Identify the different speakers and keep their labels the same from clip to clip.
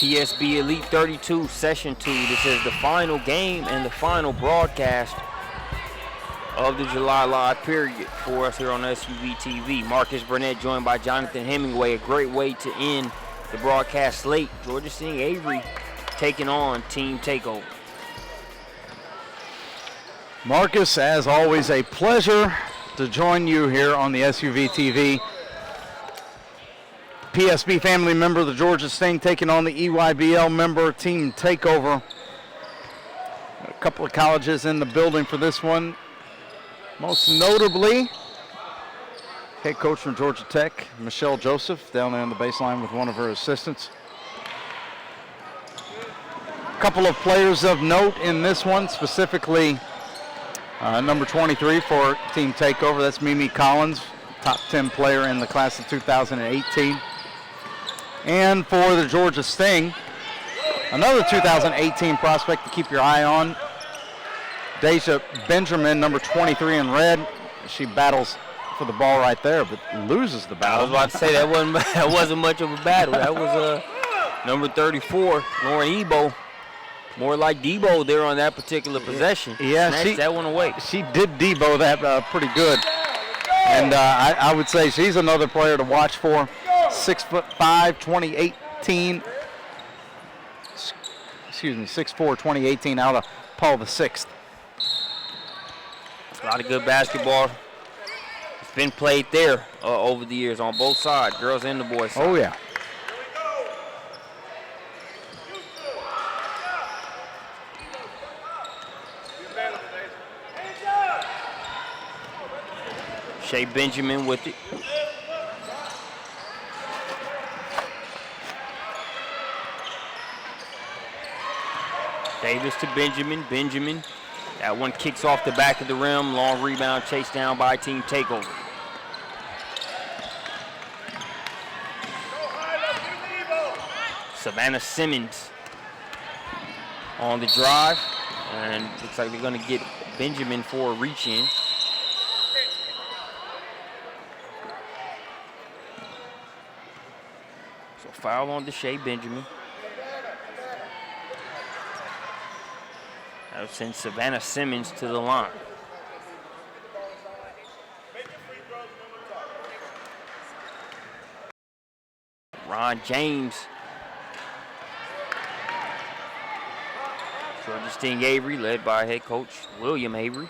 Speaker 1: PSB Elite 32, Session 2. This is the final game and the final broadcast of the July live period for us here on SUV TV. Marcus Burnett joined by Jonathan Hemingway. A great way to end the broadcast slate. Georgia Sting Avery taking on Team Takeover.
Speaker 2: Marcus, as always, a pleasure to join you here on the SUV TV. PSB family member, the Georgia Sting, taking on the EYBL member, Team Takeover. A couple of colleges in the building for this one. Most notably, head coach from Georgia Tech, Michelle Joseph, down there on the baseline with one of her assistants. A couple of players of note in this one, specifically number 23 for Team Takeover. That's Mimi Collins, top 10 player in the class of 2018. And for the Georgia Sting, another 2018 prospect to keep your eye on, Deja Benjamin, number 23 in red. She battles for the ball right there, but loses the battle.
Speaker 1: I was about to say that wasn't much of a battle. That was number 34, Lauren Ebo. More like Debo there on that particular possession.
Speaker 2: Yeah,
Speaker 1: snatched that one away.
Speaker 2: She did Debo that pretty good. And I would say she's another player to watch for. 6'5", 2018. Excuse me, 6'4", 2018 out of Paul VI.
Speaker 1: A lot of good basketball. It's been played there over the years on both sides, girls and the boys side.
Speaker 2: Oh, yeah.
Speaker 1: Shea Benjamin with it. Davis to Benjamin. Benjamin. That one kicks off the back of the rim. Long rebound chased down by Team Takeover. Savannah Simmons on the drive. And looks like they're going to get Benjamin for a reach in. So foul on Shea Benjamin. That would send Savannah Simmons to the line. Ron James. Georgia Sting Avery, led by head coach William Avery.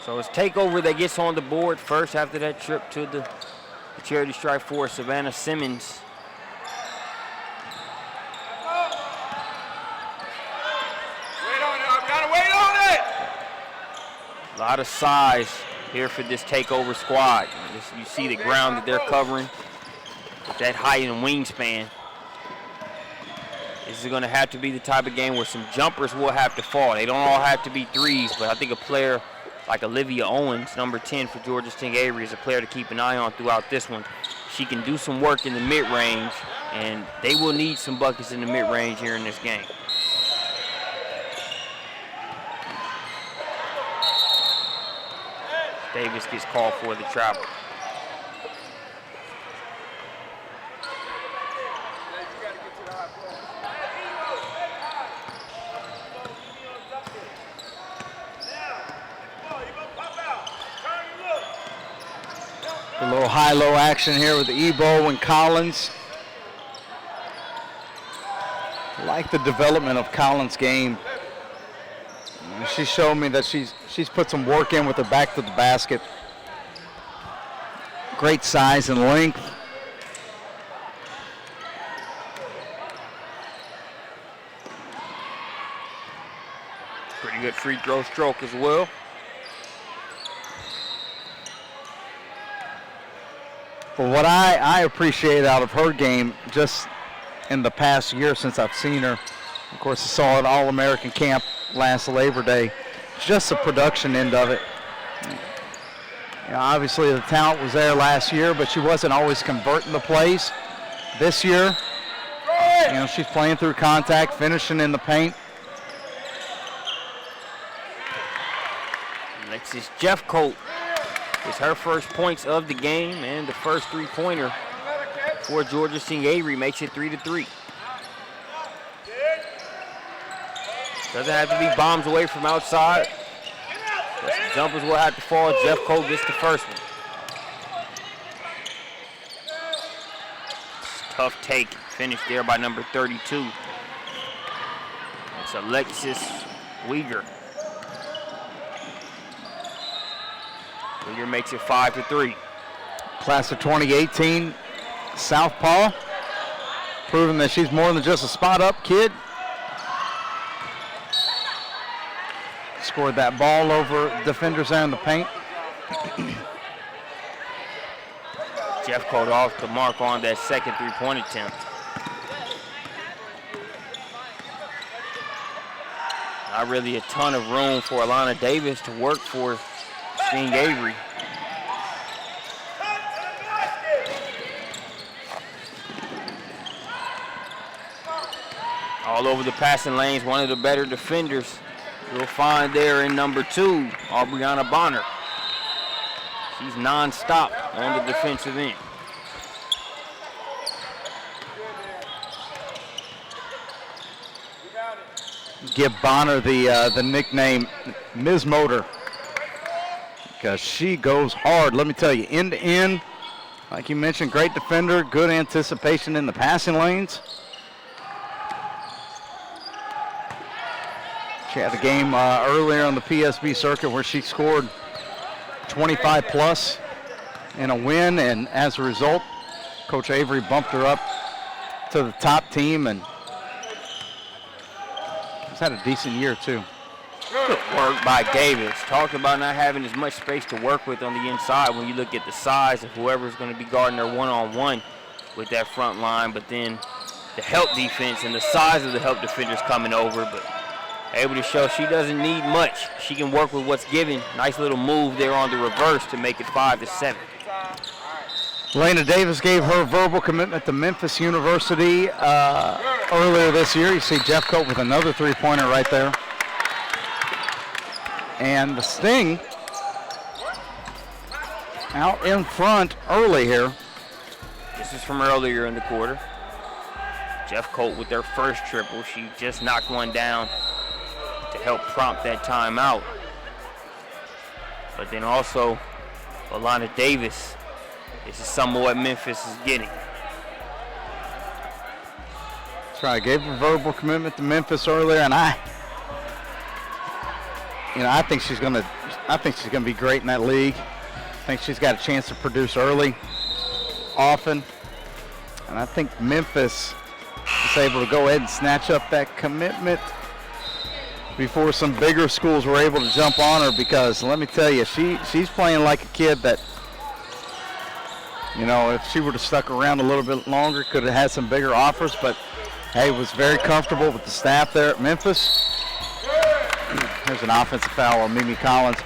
Speaker 1: So it's Takeover that gets on the board first after that trip to the charity stripe for Savannah Simmons.
Speaker 3: Wait on it, I've got to wait on it!
Speaker 1: A lot of size here for this Takeover squad. You see the ground that they're covering with that height and wingspan. This is going to have to be the type of game where some jumpers will have to fall. They don't all have to be threes, but I think a player like Olivia Owens, number 10 for Georgia Sting Avery, is a player to keep an eye on throughout this one. She can do some work in the mid-range, and they will need some buckets in the mid-range here in this game. Davis gets called for the travel.
Speaker 2: A little high-low action here with Ebo and Collins. I like the development of Collins' game. She showed me that she's put some work in with her back to the basket. Great size and length.
Speaker 1: Pretty good free throw stroke as well.
Speaker 2: For what I appreciate out of her game just in the past year since I've seen her, of course I saw at All-American Camp last Labor Day, just the production end of it. You know, obviously the talent was there last year, but she wasn't always converting the plays. This year, you know, she's playing through contact, finishing in the paint.
Speaker 1: Alexis Jeffcoat. It's her first points of the game, and the first three-pointer for Georgia Senior Avery makes it 3-3. Doesn't have to be bombs away from outside. But some jumpers will have to fall. Jeffcoat gets the first one. Tough take, finished there by number 32. It's Alexis Weger. Weger makes it 5-3.
Speaker 2: Class of 2018, Southpaw, proving that she's more than just a spot-up kid. Scored that ball over defenders there in the paint.
Speaker 1: Jeffcoat off the mark on that second three-point attempt. Not really a ton of room for Alana Davis to work for Sting Avery. All over the passing lanes, one of the better defenders you'll find there in number 2, Aubriana Bonner. She's non-stop on the defensive end.
Speaker 2: Give Bonner the nickname Ms. Motor, because she goes hard. Let me tell you, end to end, like you mentioned, great defender, good anticipation in the passing lanes. She had a game earlier on the PSB circuit where she scored 25 plus in a win, and as a result, Coach Avery bumped her up to the top team, and she's had a decent year too.
Speaker 1: Good work by Davis. Talked about not having as much space to work with on the inside when you look at the size of whoever's going to be guarding her one-on-one with that front line, but then the help defense and the size of the help defenders coming over, but able to show she doesn't need much. She can work with what's given. Nice little move there on the reverse to make it 5-7.
Speaker 2: Lena Davis gave her verbal commitment to Memphis University earlier this year. You see Jeffcoat with another three-pointer right there. And the Sting out in front early here.
Speaker 1: This is from earlier in the quarter. Jeffcoat with their first triple. She just knocked one down to help prompt that timeout. But then also, Alana Davis, this is some of what Memphis is getting.
Speaker 2: That's right, gave a verbal commitment to Memphis earlier, and I think she's gonna be great in that league. I think she's got a chance to produce early, often, and I think Memphis is able to go ahead and snatch up that commitment before some bigger schools were able to jump on her, because let me tell you, she's playing like a kid that, you know, if she would have stuck around a little bit longer, could have had some bigger offers, but hey, was very comfortable with the staff there at Memphis. There's an offensive foul on Mimi Collins.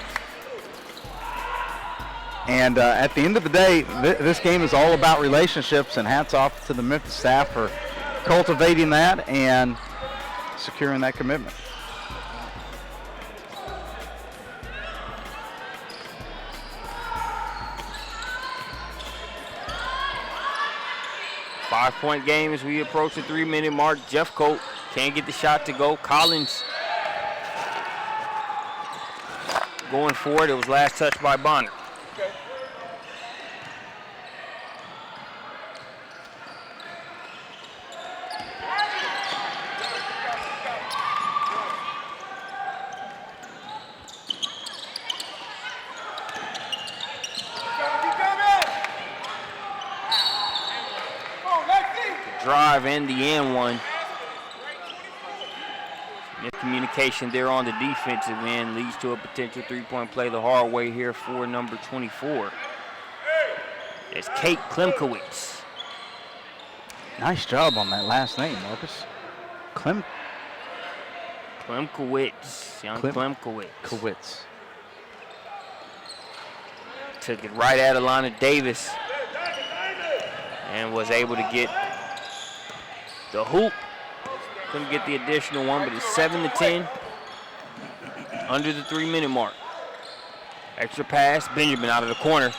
Speaker 2: And at the end of the day, this game is all about relationships, and hats off to the Memphis staff for cultivating that and securing that commitment.
Speaker 1: Five-point game as we approach the 3-minute mark. Jeffcoat can't get the shot to go. Collins going forward. It was last touched by Bonner. Drive and the and one. Miscommunication there on the defensive end leads to a potential three-point play the hard way here for number 24. It's Kate Klimkowitz.
Speaker 2: Nice job on that last name, Marcus.
Speaker 1: Klimkowitz, young Klimkowitz.
Speaker 2: Kowitz.
Speaker 1: Took it right at Alana Davis and was able to get the hoop. Couldn't get the additional one, but it's 7-10 under the 3-minute mark. Extra pass, Benjamin out of the corner.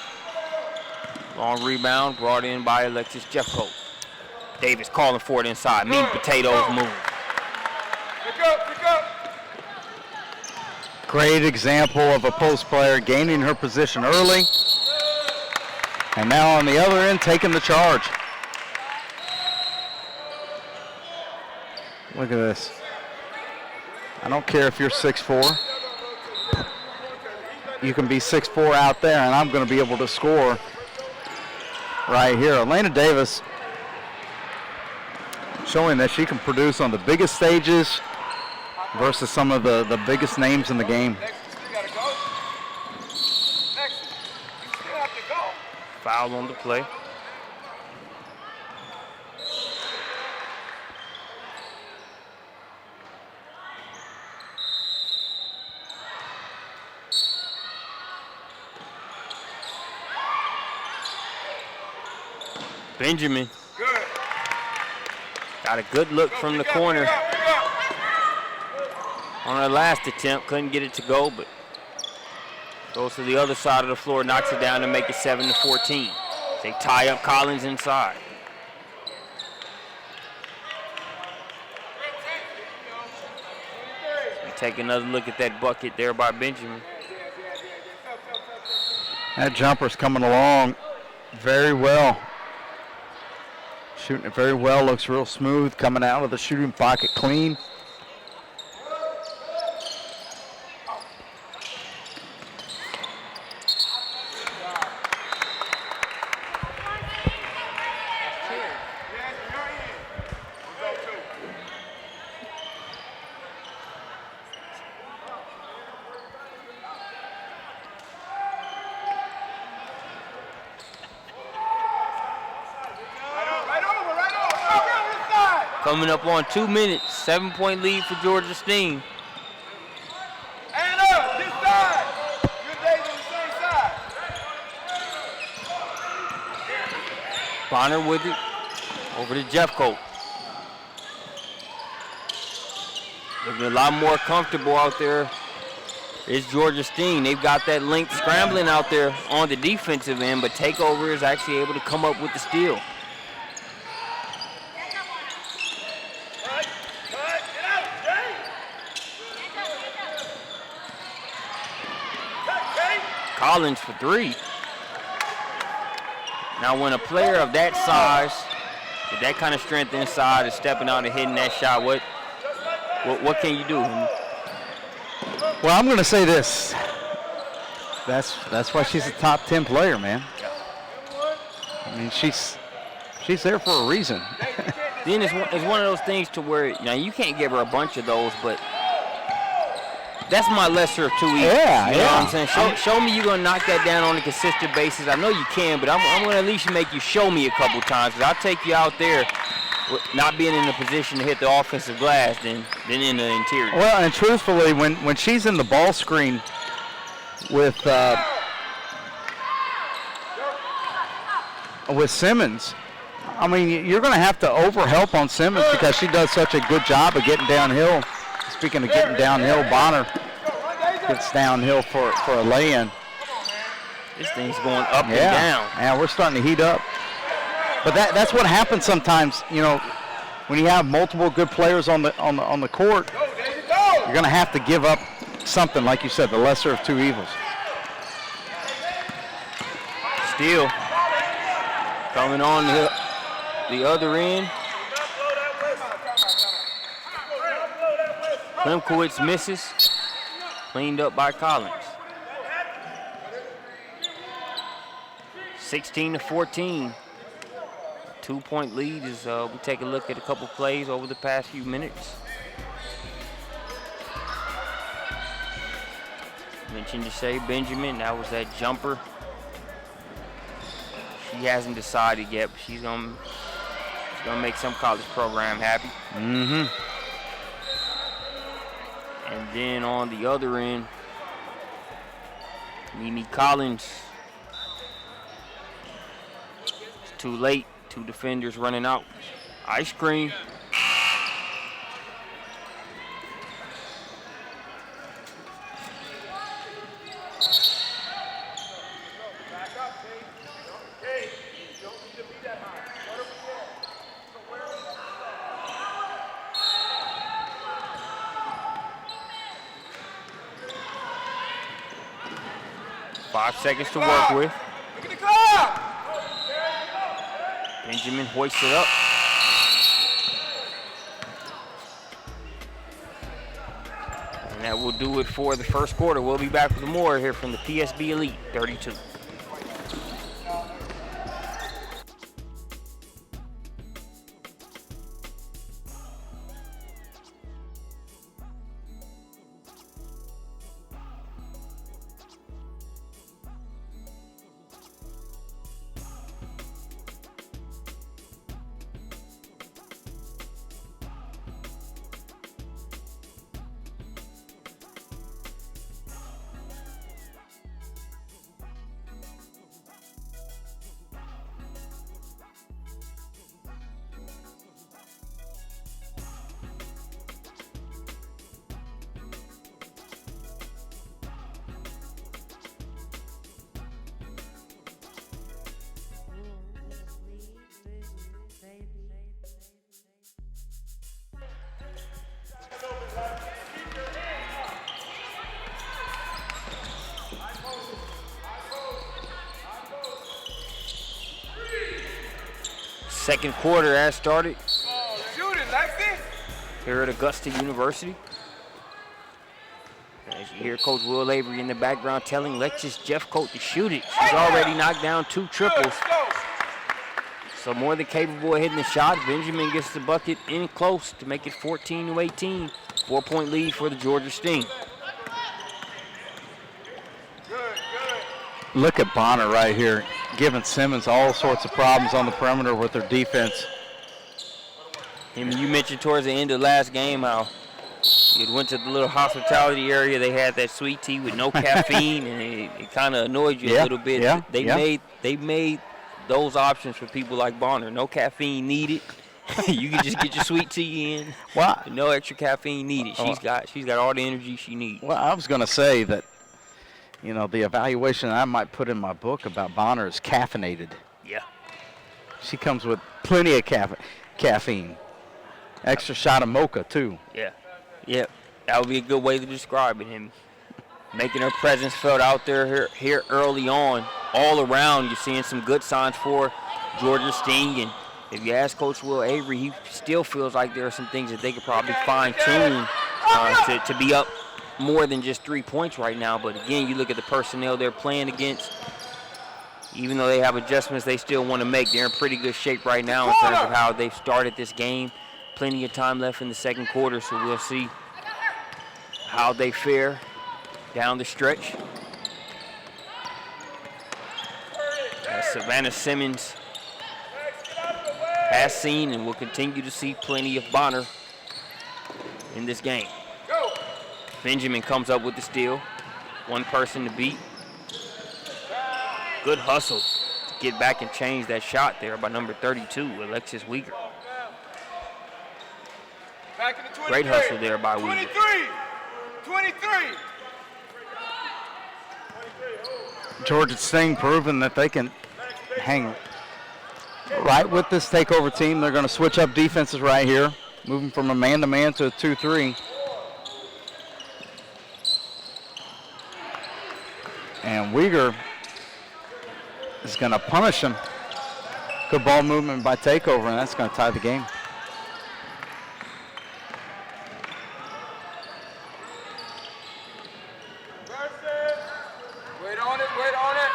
Speaker 1: Long rebound brought in by Alexis Jeffcoat. Davis calling for it inside. Meat and potatoes move.
Speaker 3: Pick up.
Speaker 2: Great example of a post player gaining her position early. And now on the other end, taking the charge. Look at this. I don't care if you're 6'4". You can be 6'4" out there, and I'm going to be able to score right here. Elena Davis showing that she can produce on the biggest stages versus some of the biggest names in the game.
Speaker 1: Foul on the play. Benjamin.
Speaker 3: Good.
Speaker 1: Got a good look from the corner. On her last attempt, couldn't get it to go, but goes to the other side of the floor, knocks it down to make it 7-14. They tie up Collins inside. We take another look at that bucket there by Benjamin.
Speaker 2: That jumper's coming along very well. Shooting it very well, looks real smooth, coming out of the shooting pocket clean.
Speaker 1: Coming up on 2 minutes, 7-point lead for Georgia Steen.
Speaker 3: And up, this side. Good days on the same side.
Speaker 1: Bonner with it, over to Jeffcoat. Looking a lot more comfortable out there is Georgia Steen. They've got that length scrambling out there on the defensive end, but Takeover is actually able to come up with the steal. Collins for three. Now when a player of that size, with that kind of strength inside, is stepping out and hitting that shot, what can you do?
Speaker 2: Well, I'm going to say this. That's why she's a top 10 player, man. I mean, she's there for a reason.
Speaker 1: Then it's one of those things to where, you know, you can't give her a bunch of those, but that's my lesser of two evils.
Speaker 2: Yeah,
Speaker 1: you know what I'm saying? Show me you're going to knock that down on a consistent basis. I know you can, but I'm going to at least make you show me a couple times. Because I'll take you out there not being in a position to hit the offensive glass than in the interior.
Speaker 2: Well, and truthfully, when she's in the ball screen with Simmons, I mean, you're going to have to overhelp on Simmons because she does such a good job of getting downhill. Speaking of getting downhill, Bonner gets downhill for a lay-in.
Speaker 1: This thing's going up and down.
Speaker 2: Yeah, we're starting to heat up. But that's what happens sometimes, you know, when you have multiple good players on the court, you're going to have to give up something, like you said, the lesser of two evils.
Speaker 1: Steal. Coming on the other end. Klimkowitz misses. Cleaned up by Collins. 16-14. 2-point lead as we take a look at a couple plays over the past few minutes. Mentioned to say Benjamin, that was that jumper. She hasn't decided yet, but she's gonna make some college program happy.
Speaker 2: Mm-hmm.
Speaker 1: And then on the other end, Mimi Collins. It's too late. Two defenders running out. Ice cream. 5 seconds to work with.
Speaker 3: Look at the clock.
Speaker 1: Benjamin hoists it up. And that will do it for the first quarter. We'll be back with more here from the PSB Elite 32. Second quarter has started
Speaker 3: Shoot it, Lexi.
Speaker 1: here at Augusta University. As you hear Coach Will Avery in the background telling Lexus Jeffcoat to shoot it. She's already knocked down 2 triples. So more than capable of hitting the shot. Benjamin gets the bucket in close to make it 14-18. 4-point lead for the Georgia Sting.
Speaker 2: Look at Bonner right here, giving Simmons all sorts of problems on the perimeter with their defense.
Speaker 1: And you mentioned towards the end of last game how you went to the little hospitality area. They had that sweet tea with no caffeine, and it kind of annoyed you a little bit. They made those options for people like Bonner. No caffeine needed. You can just get your sweet tea in.
Speaker 2: Well,
Speaker 1: no extra caffeine needed. She's got all the energy she needs.
Speaker 2: Well, I was going to say that, you know, the evaluation I might put in my book about Bonner is caffeinated.
Speaker 1: Yeah.
Speaker 2: She comes with plenty of caffeine. Extra shot of mocha, too.
Speaker 1: Yeah. Yeah. That would be a good way to describe it. Him making her presence felt out there here early on. All around, you're seeing some good signs for Georgia Sting. And if you ask Coach Will Avery, he still feels like there are some things that they could probably fine-tune to be up more than just 3 points right now. But again, you look at the personnel they're playing against. Even though they have adjustments they still want to make, they're in pretty good shape right now in terms of how they've started this game. Plenty of time left in the second quarter, so we'll see how they fare down the stretch. Savannah Simmons has seen and will continue to see plenty of Bonner in this game. Benjamin comes up with the steal. One person to beat. Good hustle to get back and change that shot there by number 32, Alexis Weeger. Great hustle there by Weeger.
Speaker 3: 23.
Speaker 2: Georgia Sting proving that they can hang right with this takeover team. They're going to switch up defenses right here, moving from a man-to-man to a 2-3. And Weeger is going to punish him. Good ball movement by Takeover, and that's going to tie the game.
Speaker 3: Wait on it, wait on it.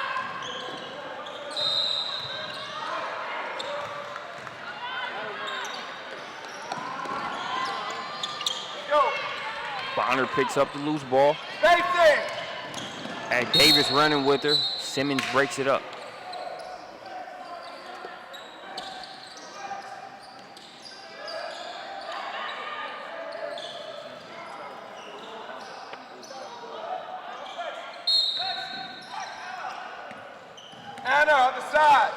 Speaker 3: Go.
Speaker 1: Bonner picks up the loose ball.
Speaker 3: Stay there.
Speaker 1: And Davis running with her. Simmons breaks it up.
Speaker 3: Anna on the side.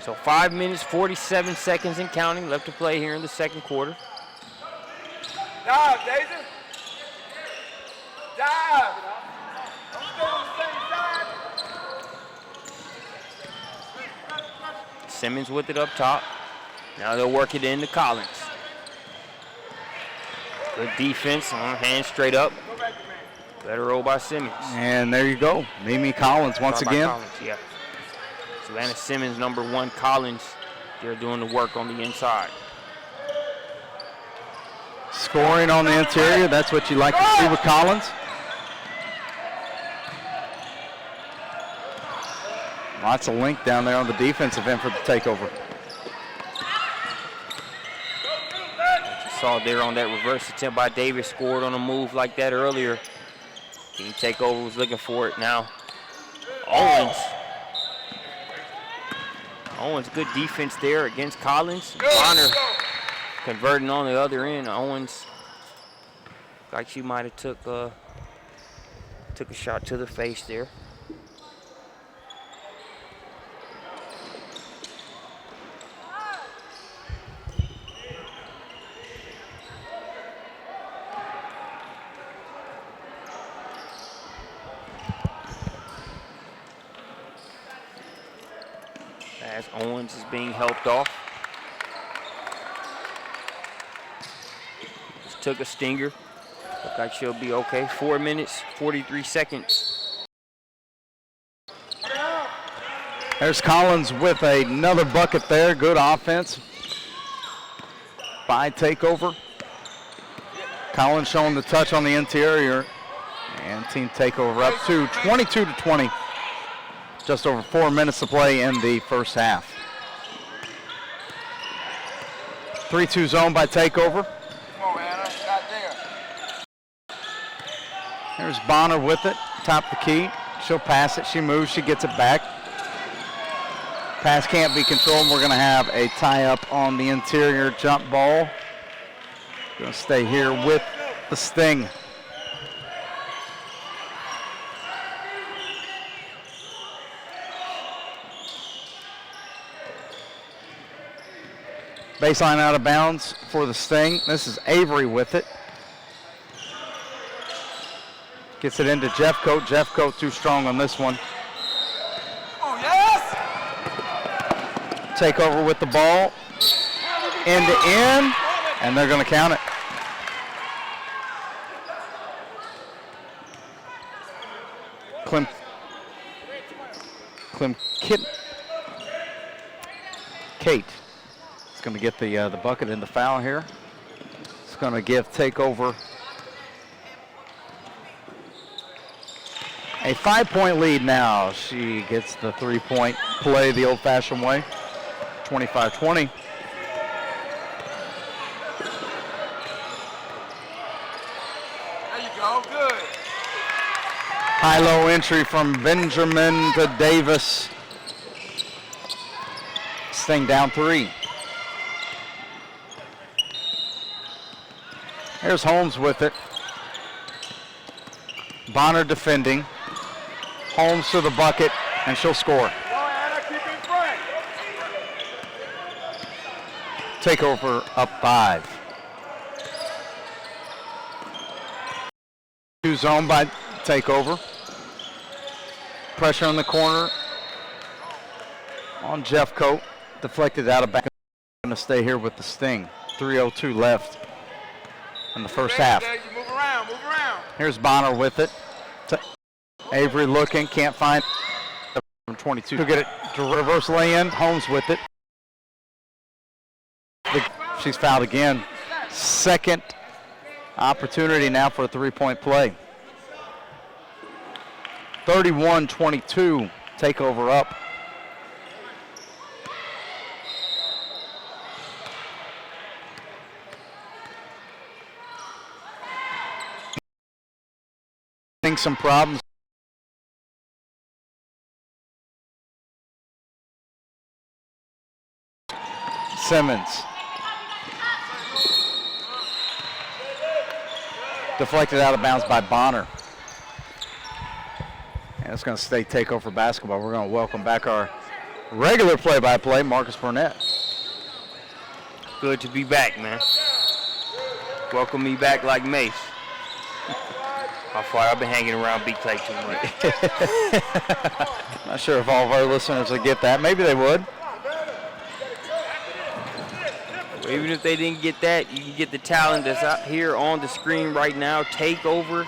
Speaker 1: So 5 minutes, 47 seconds and counting left to play here in the second quarter.
Speaker 3: Dive, Daisy. Dive. Don't stay on the same side.
Speaker 1: Simmons with it up top. Now they'll work it into Collins. Good defense on hand straight up. Better roll by Simmons.
Speaker 2: And there you go. Mimi Collins once again.
Speaker 1: Collins, yeah. Savannah Simmons, number 1, Collins. They're doing the work on the inside.
Speaker 2: Scoring on the interior, that's what you like to see with Collins. Lots of length down there on the defensive end for the takeover.
Speaker 1: What you saw there on that reverse attempt by Davis, scored on a move like that earlier. Team takeover was looking for it now. Owens, good defense there against Collins. Bonner converting on the other end. Owens, like she might have took a shot to the face there. As Owens is being helped off. Just took a stinger. Look like she'll be okay. 4 minutes, 43 seconds.
Speaker 2: There's Collins with another bucket there. Good offense by takeover. Collins showing the touch on the interior. And team takeover up to 22-20. Just over 4 minutes to play in the first half. 3-2 zone by takeover.
Speaker 3: Come on, Anna. Not there.
Speaker 2: There's Bonner with it, top the key. She'll pass it, she moves, she gets it back. Pass can't be controlled. We're gonna have a tie up on the interior jump ball. Gonna stay here with the Sting. Baseline out of bounds for the Sting. This is Avery with it. Gets it into Jeffcoat. Jeffcoat too strong on this one.
Speaker 3: Oh, yes!
Speaker 2: Takeover with the ball. End to end. And they're going to count it. Kate. Going to get the bucket in the foul here. It's going to give takeover a 5-point lead now. She gets the 3-point play the old-fashioned way. 25-20.
Speaker 3: There you go. Good.
Speaker 2: High-low entry from Benjamin to Davis. Sting down 3. Here's Holmes with it. Bonner defending. Holmes to the bucket, and she'll score.
Speaker 3: Come on, Anna. Keep in front.
Speaker 2: Takeover up 5. 2 zone by takeover. Pressure in the corner on Jeffcoat. Deflected out of back. Going to stay here with the Sting. 3:02 left in the first half.
Speaker 3: Move around, move around.
Speaker 2: Here's Bonner with it. Avery looking, can't find from 22. To get it to reverse lay-in. Holmes with it. She's fouled again. Second opportunity now for a 3-point play. 31-22. Takeover up. Some problems. Simmons. Deflected out of bounds by Bonner. And it's going to stay takeover basketball. We're going to welcome back our regular play-by-play, Marcus Burnett.
Speaker 1: Good to be back, man. Welcome me back like Mace. How far I've been hanging around Big Clay too much.
Speaker 2: Not sure if all of our listeners would get that. Maybe they would.
Speaker 1: Well, even if they didn't get that, you can get the talent that's out here on the screen right now. Takeover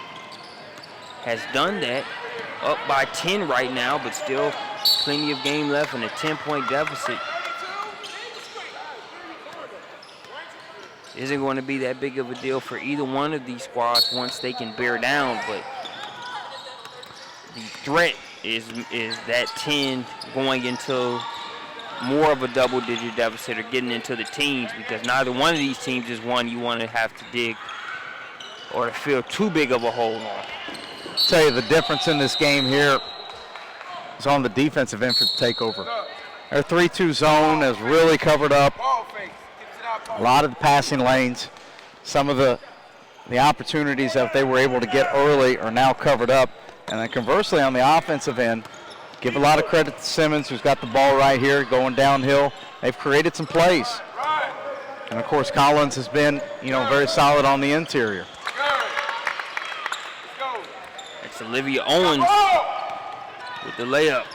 Speaker 1: has done that. Up by 10 right now, but still plenty of game left in a 10-point deficit. Isn't going to be that big of a deal for either one of these squads once they can bear down, but the threat is that 10 going into more of a double-digit deficit or getting into the teens, because neither one of these teams is one you want to have to dig or to feel too big of a hole on.
Speaker 2: Tell you the difference in this game here is on the defensive end for the Takeover. Their 3-2 zone has really covered up a lot of the passing lanes. Some of the opportunities that they were able to get early are now covered up. And then conversely on the offensive end, give a lot of credit to Simmons, who's got the ball right here going downhill. They've created some plays. And of course Collins has been, very solid on the interior.
Speaker 1: It's Olivia Owens with the layup.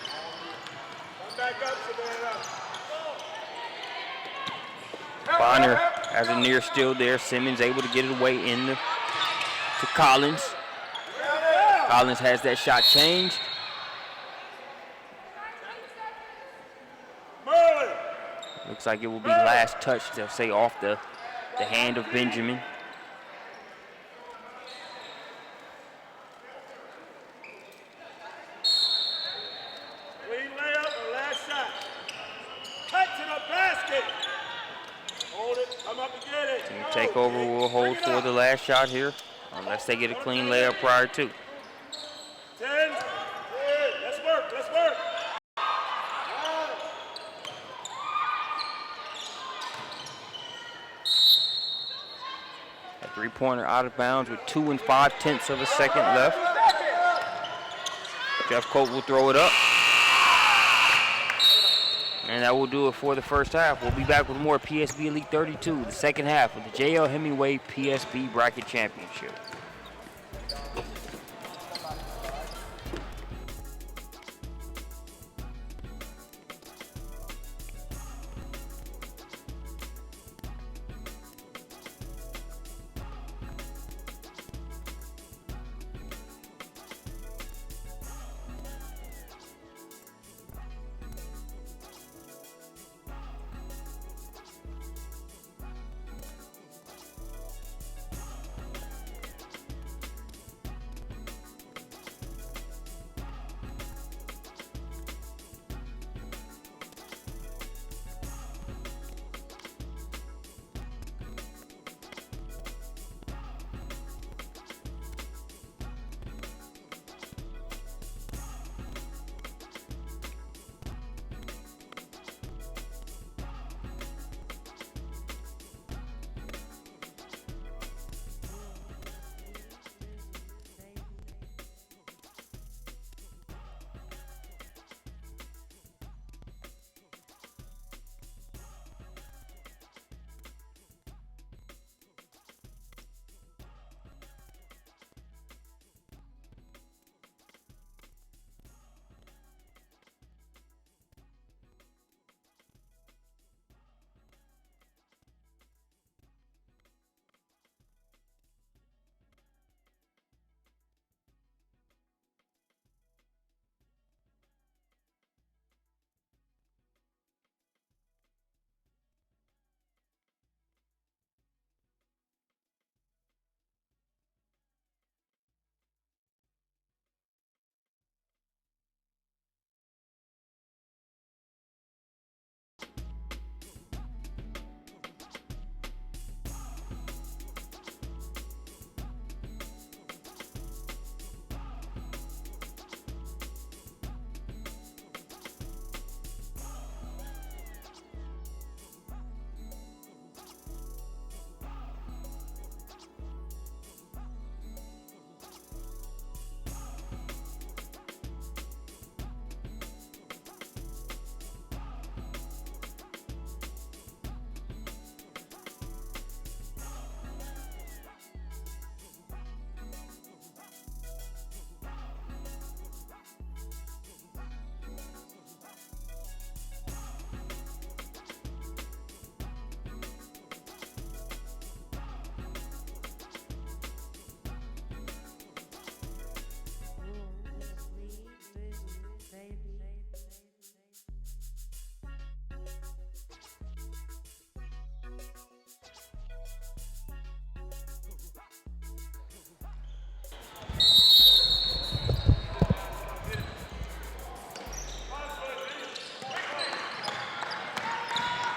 Speaker 1: Bonner has a near steal there. Simmons able to get it away to Collins. Collins has that shot changed. Looks like it will be last touch, they'll say, off the hand of Benjamin.
Speaker 3: Clean layup or last shot. Cut to the basket. Hold it, come up and get it.
Speaker 1: Team Takeover will hold for the last shot here, unless they get a clean layup prior to.
Speaker 3: 10. Let's work, let's work.
Speaker 1: A three-pointer out of bounds with 2 5/10 of a second left. Jeff Colt will throw it up. And that will do it for the first half. We'll be back with more PSB Elite 32, the second half of the J.L. Hemingway PSB Bracket Championship.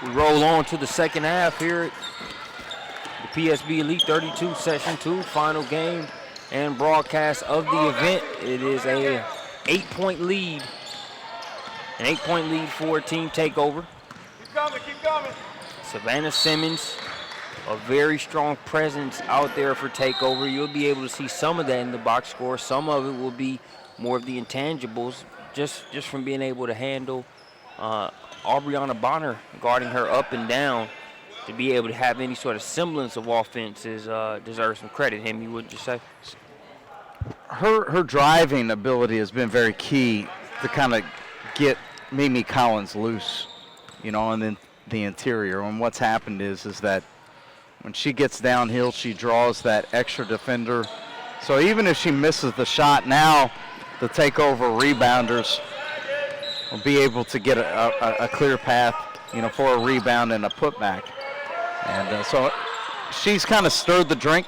Speaker 1: We roll on to the second half here at the PSB Elite 32 Session 2, final game and broadcast of the event. It is a 8-point lead, an 8-point lead for Team Takeover.
Speaker 3: Keep coming, keep coming.
Speaker 1: Savannah Simmons, a very strong presence out there for Takeover. You'll be able to see some of that in the box score. Some of it will be more of the intangibles, just from being able to handle Aubriana Bonner guarding her up and down. To be able to have any sort of semblance of offense deserves some credit. Him, wouldn't you say?
Speaker 2: Her driving ability has been very key to kind of get Mimi Collins loose, you know, and then the interior. And what's happened is that when she gets downhill, she draws that extra defender. So even if she misses the shot now, the Takeover rebounders will be able to get a clear path, you know, for a rebound and a putback. And so she's kind of stirred the drink,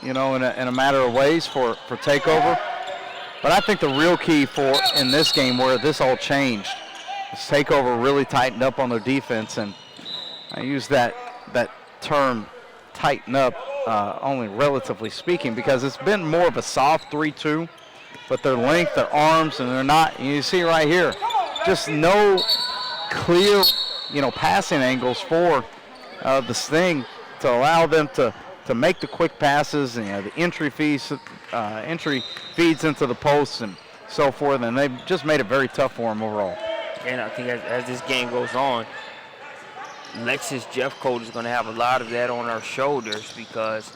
Speaker 2: you know, in a matter of ways for Takeover. But I think the real key in this game where this all changed is Takeover really tightened up on their defense. And I use that term tighten up only relatively speaking, because it's been more of a soft 3-2, but their length, their arms, and they're not, you see right here, just no clear, you know, passing angles for the Sting to allow them to make the quick passes, and, you know, the entry feeds into the posts and so forth, and they've just made it very tough for them overall.
Speaker 1: And I think as this game goes on, Lexus Jeffcoat is going to have a lot of that on her shoulders, because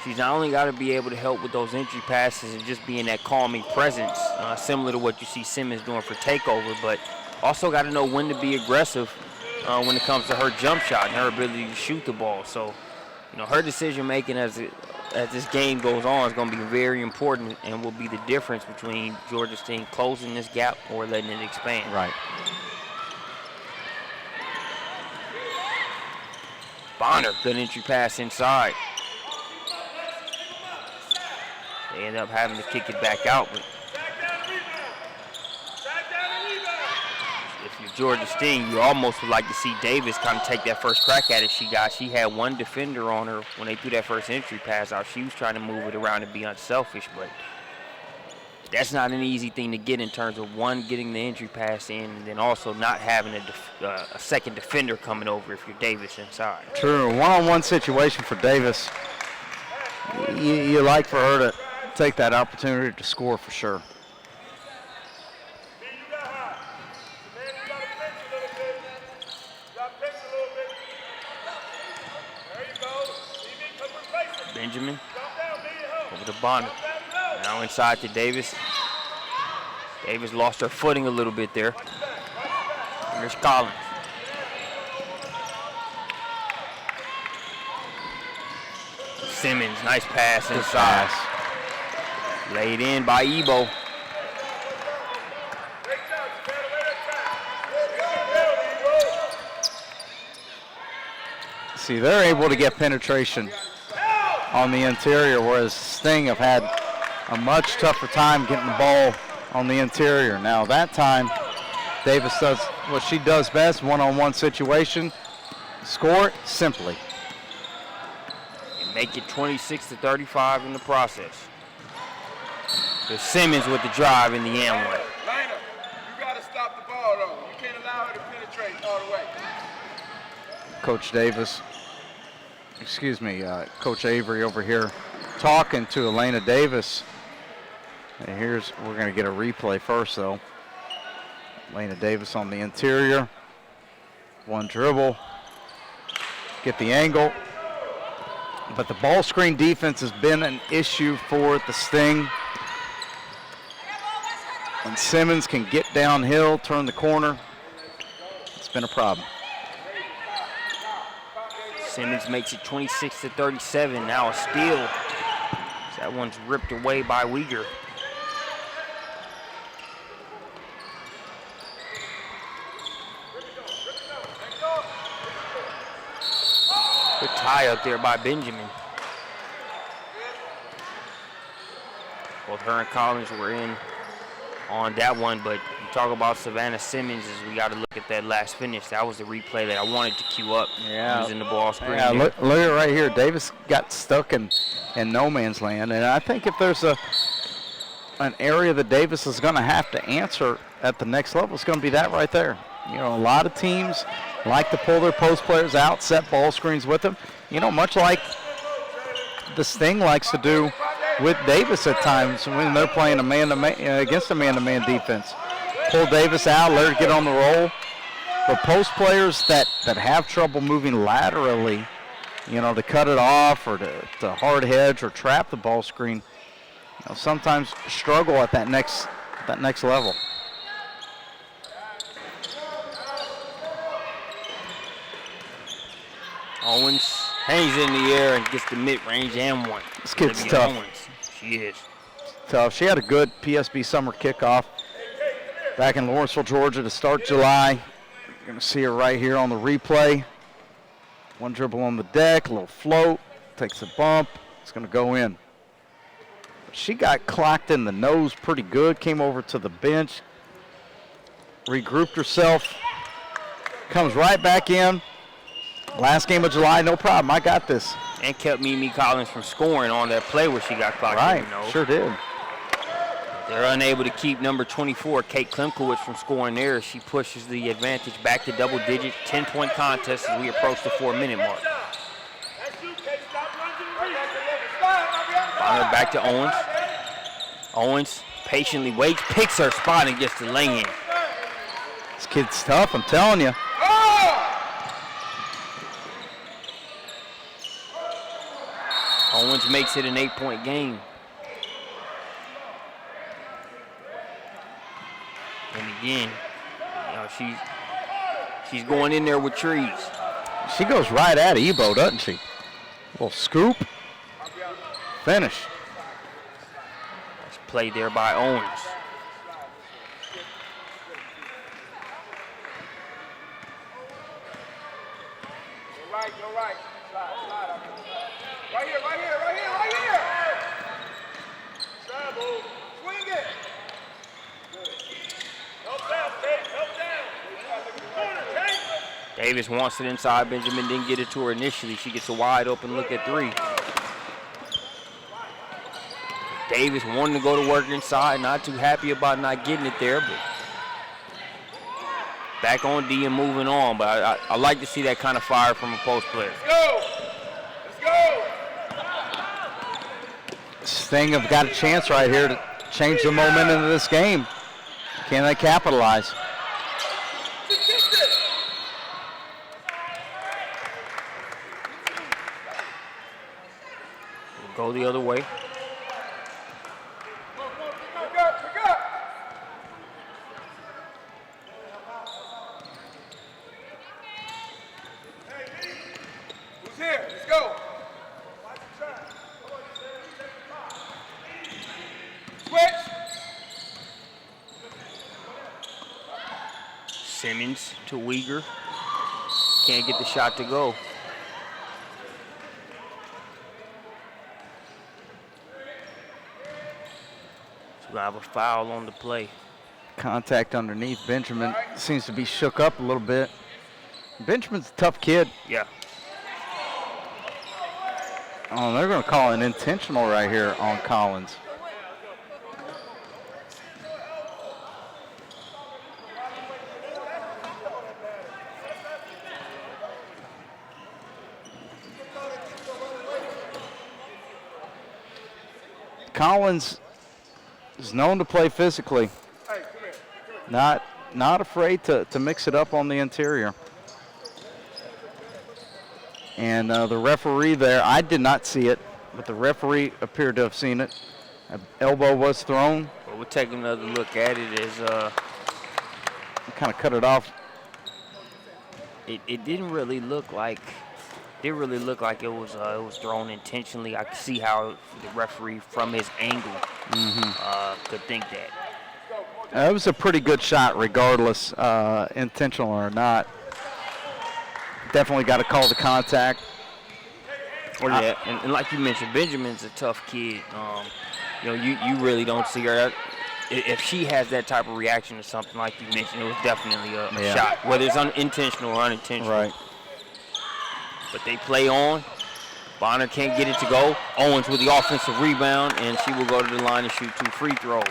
Speaker 1: she's not only got to be able to help with those entry passes and just being that calming presence, similar to what you see Simmons doing for Takeover, but also got to know when to be aggressive when it comes to her jump shot and her ability to shoot the ball. So, you know, her decision making as this game goes on is going to be very important and will be the difference between Georgia Sting closing this gap or letting it expand.
Speaker 2: Right.
Speaker 1: Bonner, good entry pass inside. They end up having to kick it back out, but if you're Georgia Sting, you almost would like to see Davis kind of take that first crack at it. She had one defender on her when they threw that first entry pass out. She was trying to move it around and be unselfish, but that's not an easy thing to get in terms of, one, getting the entry pass in, and then also not having a second defender coming over if you're Davis inside.
Speaker 2: True, one-on-one situation for Davis. You like for her to take that opportunity to score for sure.
Speaker 1: Benjamin over to Bonner. Now inside to Davis. Davis lost her footing a little bit there. Here's Collins. Simmons, nice pass inside. Laid in by Ebo.
Speaker 2: See, they're able to get penetration on the interior, whereas Sting have had a much tougher time getting the ball on the interior. Now that time, Davis does what she does best, one-on-one situation, score it simply.
Speaker 1: And make it 26-35 in the process. There's Simmons with the drive in the end one.
Speaker 3: Lena, you got to stop the ball, though. You can't allow her to penetrate all the way.
Speaker 2: Coach Avery over here talking to Elena Davis. And we're going to get a replay first, though. Elena Davis on the interior. One dribble. Get the angle. But the ball screen defense has been an issue for the Sting. When Simmons can get downhill, turn the corner, it's been a problem.
Speaker 1: Simmons makes it 26-37. Now a steal. That one's ripped away by Uyghur. Good tie up there by Benjamin. Both her and Collins were in on that one, but you talk about Savannah Simmons is we got to look at that last finish. That was the replay that I wanted to queue up using the ball screen.
Speaker 2: Yeah, look at right here. Davis got stuck in no man's land, and I think if there's an area that Davis is going to have to answer at the next level, it's going to be that right there. You know, a lot of teams like to pull their post players out, set ball screens with them. You know, much like the Sting likes to do with Davis at times when they're playing a man-to-man against a man-to-man defense. Pull Davis out, let her get on the roll. But post players that have trouble moving laterally, you know, to cut it off or to hard hedge or trap the ball screen, you know, sometimes struggle at that next level.
Speaker 1: Owens hangs in the air and gets the mid-range and one.
Speaker 2: This kid's tough.
Speaker 1: Owens. She is.
Speaker 2: Tough. She had a good PSB summer kickoff back in Lawrenceville, Georgia to start July. You're going to see her right here on the replay. One dribble on the deck, a little float, takes a bump. It's going to go in. She got clocked in the nose pretty good, came over to the bench, regrouped herself, comes right back in. Last game of July, no problem. I got this.
Speaker 1: And kept Mimi Collins from scoring on that play where she got clocked in the nose.
Speaker 2: Sure did.
Speaker 1: They're unable to keep number 24, Kate Klimkowicz, from scoring there. She pushes the advantage back to double digit, 10-point contest as we approach the 4-minute mark. Finally back to Owens. Owens patiently waits, picks her spot, and gets the lay in.
Speaker 2: This kid's tough, I'm telling you.
Speaker 1: Owens makes it an 8-point game. And again, you know, she's going in there with trees.
Speaker 2: She goes right at Ebo, doesn't she? Little scoop. Finish.
Speaker 1: It's played there by Owens.
Speaker 3: Go right. Slide up. Right here. Travel. Swing it. Help down, Kate.
Speaker 1: Davis wants it inside. Benjamin didn't get it to her initially. She gets a wide open look at three. Davis wanting to go to work inside. Not too happy about not getting it there, but back on D and moving on. But I like to see that kind of fire from a post player.
Speaker 3: Let's go.
Speaker 2: Sting have got a chance right here to change the momentum of this game. Can they capitalize?
Speaker 1: Go the other way.
Speaker 3: Pick up. Who's here? Let's go. Switch.
Speaker 1: Simmons to Uyghur. Can't get the shot to go. So we have a foul on the play.
Speaker 2: Contact underneath. Benjamin seems to be shook up a little bit. Benjamin's a tough kid.
Speaker 1: Yeah.
Speaker 2: Oh, they're going to call an intentional right here on Collins. Collins is known to play physically. Not afraid to mix it up on the interior. And the referee there, I did not see it, but the referee appeared to have seen it. An elbow was thrown.
Speaker 1: Well, we'll take another look at it as
Speaker 2: Kind of cut it off.
Speaker 1: it didn't really look like it was thrown intentionally. I could see how the referee from his angle could think that.
Speaker 2: It was a pretty good shot regardless, intentional or not. Definitely got to call the contact.
Speaker 1: Well, yeah, and like you mentioned, Benjamin's a tough kid. You know, you really don't see her if she has that type of reaction to something like you mentioned, it was definitely a shot, whether it's intentional or unintentional.
Speaker 2: Right.
Speaker 1: But they play on. Bonner can't get it to go. Owens with the offensive rebound, and she will go to the line and shoot 2 free throws.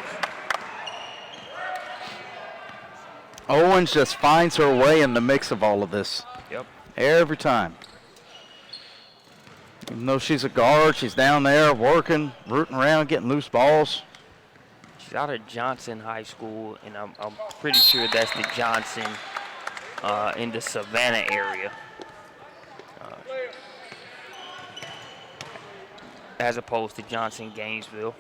Speaker 2: Owens just finds her way in the mix of all of this.
Speaker 1: Yep.
Speaker 2: Every time. Even though she's a guard, she's down there working, rooting around, getting loose balls.
Speaker 1: She's out of Johnson High School, and I'm pretty sure that's the Johnson in the Savannah area. As opposed to Johnson Gainesville.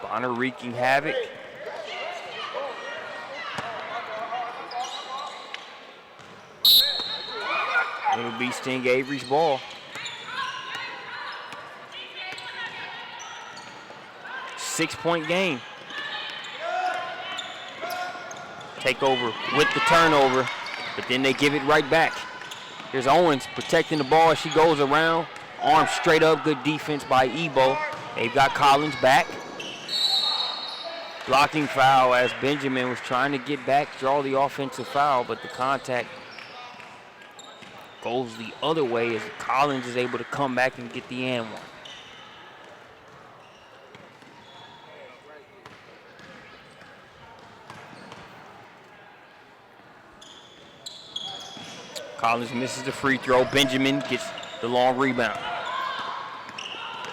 Speaker 1: Bonner wreaking havoc. It'll be Sting Avery's ball. Six-point game. Takeover with the turnover, but then they give it right back. Here's Owens protecting the ball as she goes around. Arm straight up, good defense by Ebo. They've got Collins back. Blocking foul as Benjamin was trying to get back, draw the offensive foul, but the contact goes the other way as Collins is able to come back and get the and one. Collins misses the free throw. Benjamin gets the long rebound.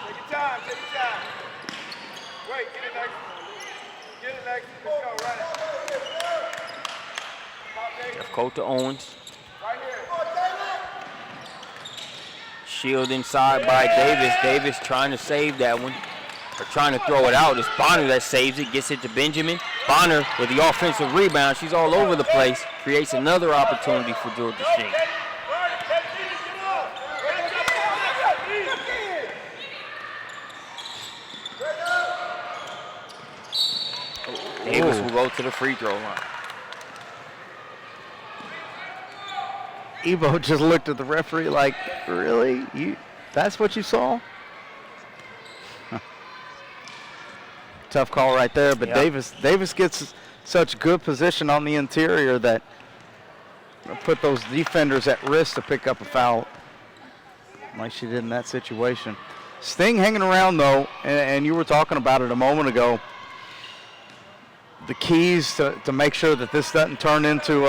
Speaker 3: Take your time, take your time. Wait, get it next. Get it next. Let's go, run it.
Speaker 1: Jeff Coat to Owens.
Speaker 3: Right here.
Speaker 1: Shield inside by Davis. Davis trying to save that one, or trying to throw it out. It's Bonner that saves it, gets it to Benjamin. Bonner with the offensive rebound. She's all over the place. Creates another opportunity for Georgia State. Davis will go to the free throw line.
Speaker 2: Ebo just looked at the referee like, really? That's what you saw? Tough call right there, but
Speaker 1: yep.
Speaker 2: Davis gets such good position on the interior that put those defenders at risk to pick up a foul like she did in that situation. Sting hanging around though, and you were talking about it a moment ago, the keys to make sure that this doesn't turn into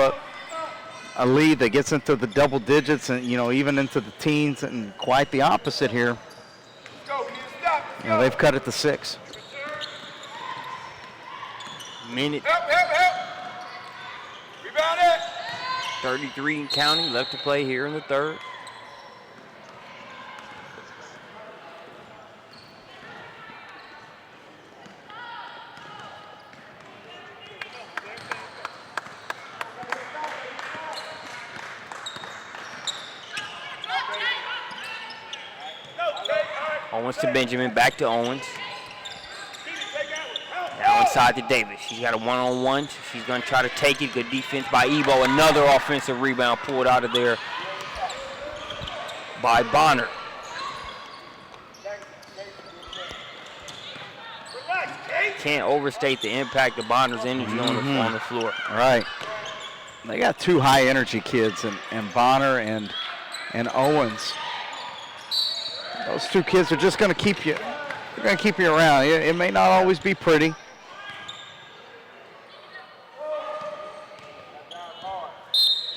Speaker 2: a lead that gets into the double digits and, even into the teens, and quite the opposite here. They've cut it to 6.
Speaker 1: Minute.
Speaker 3: Help. Rebound it.
Speaker 1: 33 and counting left to play here in the third. Owens to Benjamin, back to Owens. Now inside to Davis. She's got a one-on-one. She's going to try to take it. Good defense by Ebo. Another offensive rebound pulled out of there by Bonner. Can't overstate the impact of Bonner's energy on the floor.
Speaker 2: All right. They got 2 high-energy kids, and Bonner and Owens. Those 2 kids are just going to keep you. They're going to keep you around. It may not always be pretty.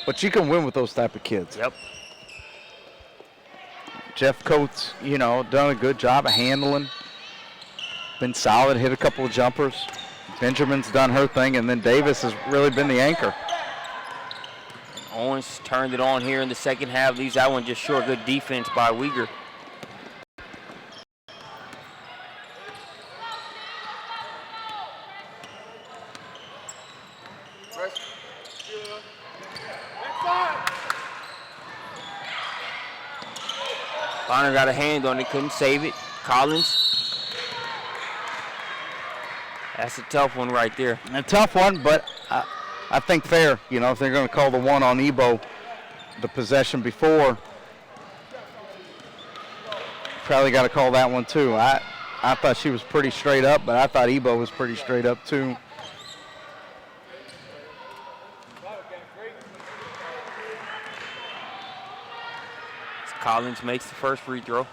Speaker 2: But you can win with those type of kids.
Speaker 1: Yep.
Speaker 2: Jeff Coates, done a good job of handling. Been solid, hit a couple of jumpers. Benjamin's done her thing, and then Davis has really been the anchor.
Speaker 1: Owens turned it on here in the second half. Leaves that one just short. Good defense by Uyghur. Bonner got a hand on it, couldn't save it. Collins. That's a tough one right there.
Speaker 2: A tough one, but I think fair. You know, if they're going to call the one on Ebo, the possession before, probably got to call that one too. I thought she was pretty straight up, but I thought Ebo was pretty straight up too.
Speaker 1: Collins makes the first free throw.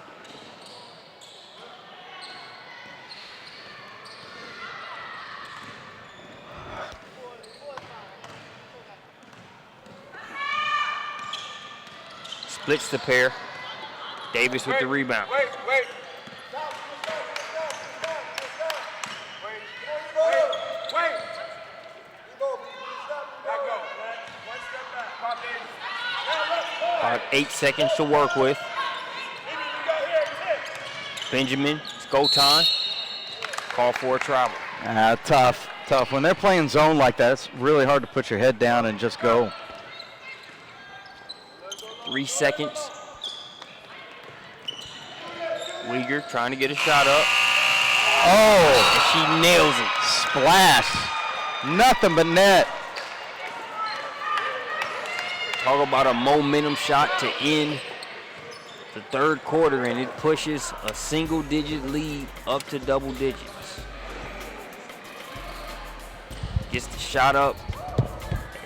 Speaker 1: Splits the pair. Davis with the rebound.
Speaker 3: Wait.
Speaker 1: About 8 seconds to work with. Benjamin, it's go time. Call for a travel.
Speaker 2: Tough. When they're playing zone like that, it's really hard to put your head down and just go.
Speaker 1: 3 seconds. Uyghur trying to get a shot up.
Speaker 2: Oh!
Speaker 1: And she nails it.
Speaker 2: Splash. Nothing but net.
Speaker 1: Talk about a momentum shot to end the third quarter, and it pushes a single-digit lead up to double digits. Gets the shot up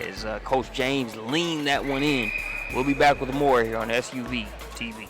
Speaker 1: as Coach James leaned that one in. We'll be back with more here on SUV TV.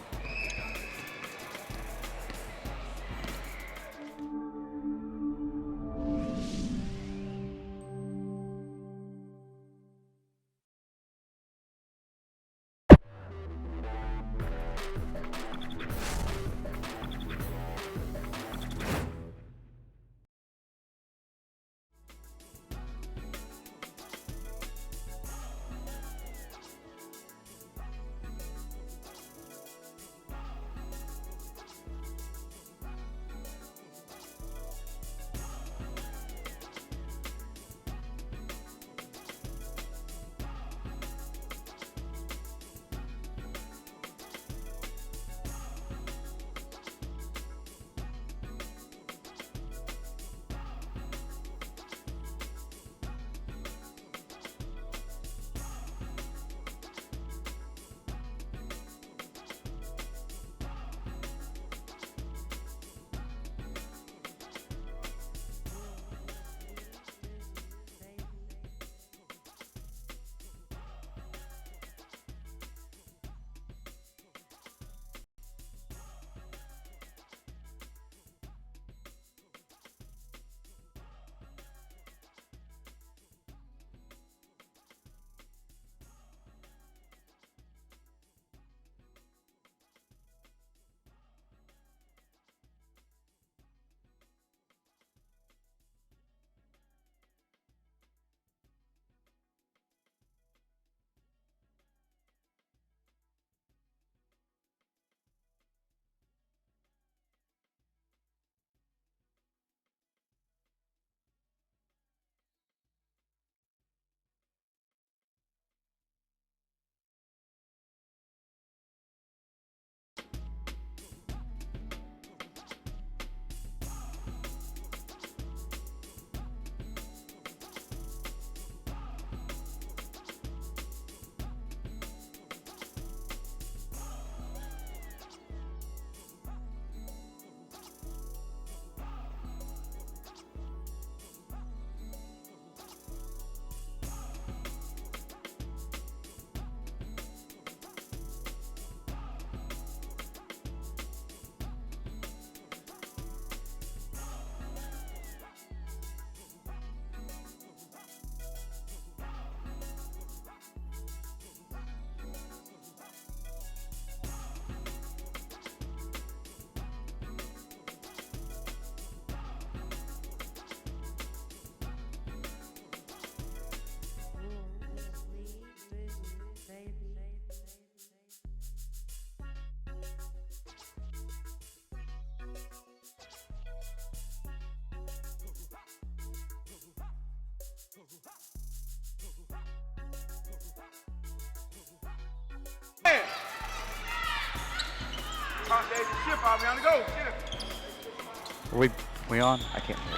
Speaker 2: We on? I can't hear.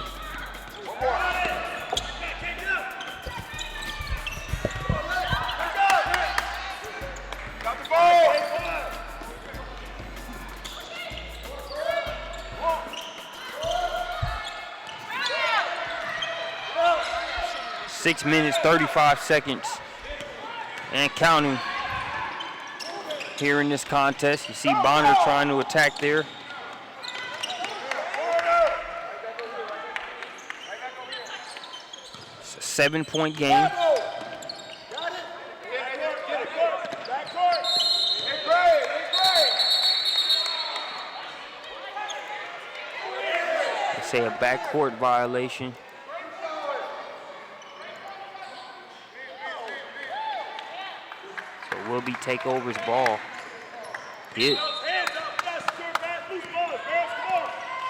Speaker 1: 6 minutes, 35 seconds, and counting here in this contest. You see Bonner trying to attack there. It's a 7-point game. They say a backcourt violation. So it will be Takeover's ball. Hit.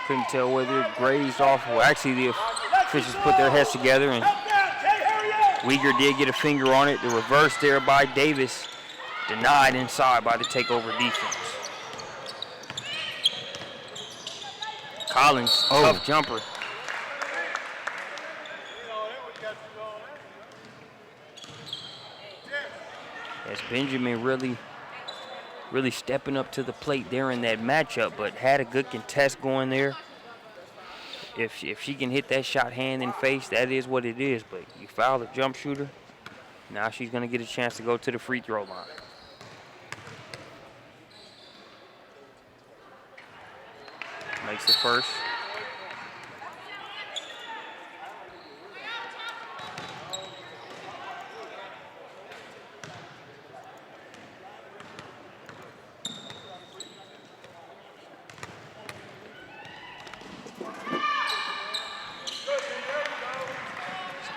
Speaker 1: Couldn't tell whether it grazed off. Well, actually, the officials put their heads together, and Uyghur did get a finger on it. The reverse there by Davis, denied inside by the Takeover defense. Collins, tough jumper. As Benjamin really stepping up to the plate there in that matchup, but had a good contest going there. If she can hit that shot hand and face, that is what it is. But you foul the jump shooter, now she's going to get a chance to go to the free throw line. Makes the first.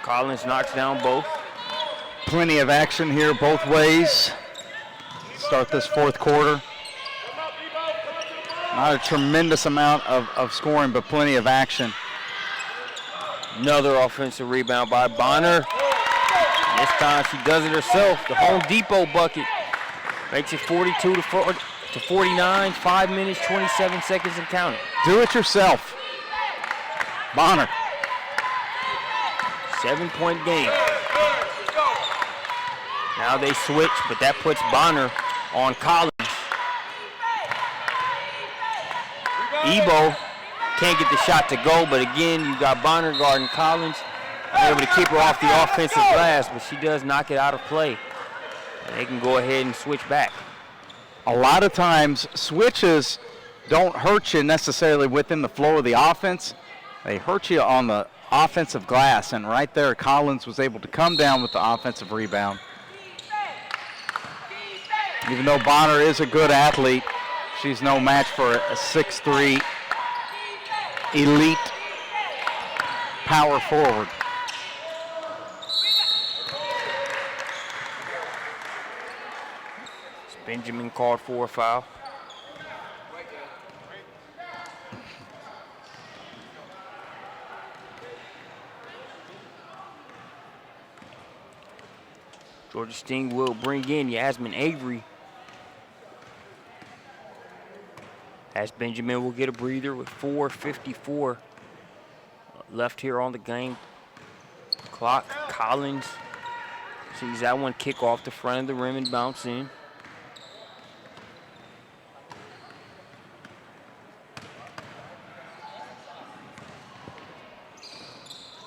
Speaker 1: Collins knocks down both.
Speaker 2: Plenty of action here both ways. Start this fourth quarter. Not a tremendous amount of scoring, but plenty of action.
Speaker 1: Another offensive rebound by Bonner. This time she does it herself. The Home Depot bucket makes it 42 to 49. 5 minutes, 27 seconds and counting.
Speaker 2: Do it yourself. Bonner.
Speaker 1: 7-point game. Now they switch, but that puts Bonner on Collins. Ebo can't get the shot to go, but again, you got Bonner guarding Collins. Able to keep her off the offensive glass, but she does knock it out of play. And they can go ahead and switch back.
Speaker 2: A lot of times, switches don't hurt you necessarily within the flow of the offense. They hurt you on the offensive glass, and right there, Collins was able to come down with the offensive rebound. Even though Bonner is a good athlete, she's no match for a 6'3" elite power forward.
Speaker 1: Benjamin called for a foul. Georgia Sting will bring in Yasmin Avery. As Benjamin will get a breather with 4:54 left here on the game clock. Collins sees that one kick off the front of the rim and bounce in.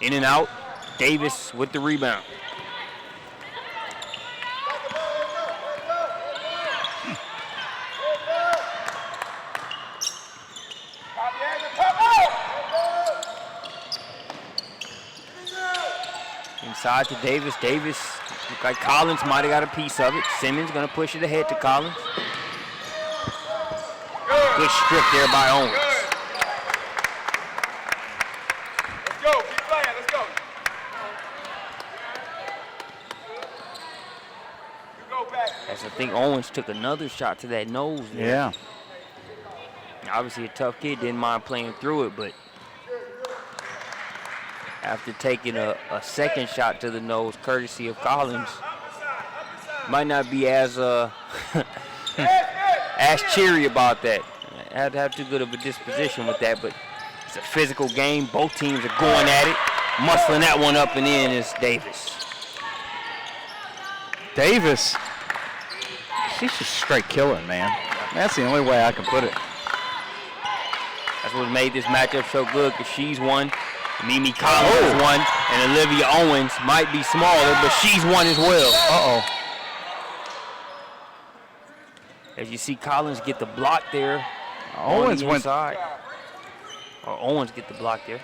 Speaker 1: In and out. Davis with the rebound. Inside to Davis. Davis, looked like Collins might have got a piece of it. Simmons gonna push it ahead to Collins. Good strip there by Owens.
Speaker 3: Let's go, keep playing, let's go. You go back.
Speaker 1: As I think Owens took another shot to that nose there.
Speaker 2: Yeah.
Speaker 1: Obviously a tough kid, didn't mind playing through it, but after taking a second shot to the nose, courtesy of Collins, might not be as as cheery about that. Had to have too good of a disposition with that, but it's a physical game. Both teams are going at it. Muscling that one up and in is Davis.
Speaker 2: Davis, she's just straight killing, man. That's the only way I can put it.
Speaker 1: That's what made this matchup so good, because she's one Mimi Collins won, and Olivia Owens might be smaller, but she's won as well.
Speaker 2: Uh-oh.
Speaker 1: As you see Collins get the block there.
Speaker 2: Owens went.
Speaker 1: Inside. Or Owens get the block there.